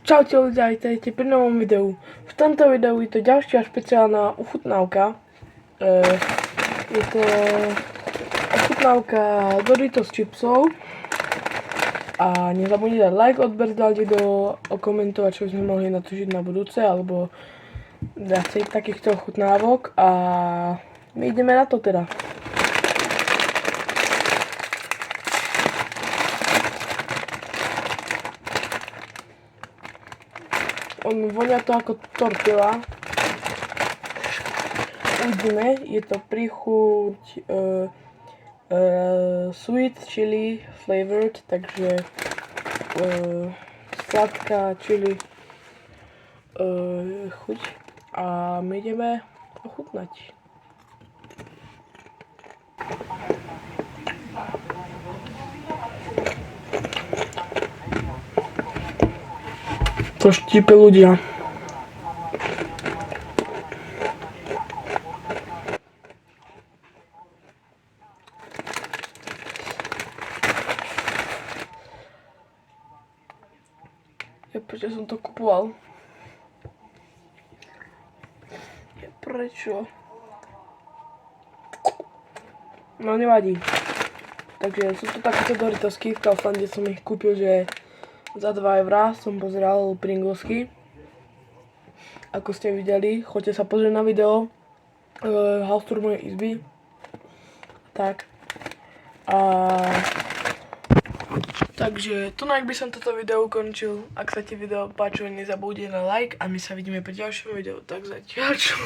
Čaute ľudia, vítajte pri novom videu. V tomto videu je to ďalšia špeciálna ochutnávka. Je to ochutnávka Doritos čipsov. A nezabudnite dať like, odber dať video, okomentovať, čo sme mohli natočiť na budúce, alebo viacej takýchto ochutnávok. A my ideme na to teda. Vonia to ako tortila. Uvidíme, je to príchuť sweet chili flavored, takže sladká chili chuť. A my ideme ochutnať. To štípe ľudia. Prečo som to kupoval? Prečo? No nevadí. Takže sú to takéto Doritosky, v Kauflande som ich kúpil, že za 2 € som pozeral Pringlesky. Ako ste videli, choďte sa pozrieť na video House Tour mojej izby. Tak. Takže tu by som toto video ukončil. Ak sa ti video páčilo, nezabudni na like a my sa vidíme pri ďalšom videu. Tak zatiaľ čo.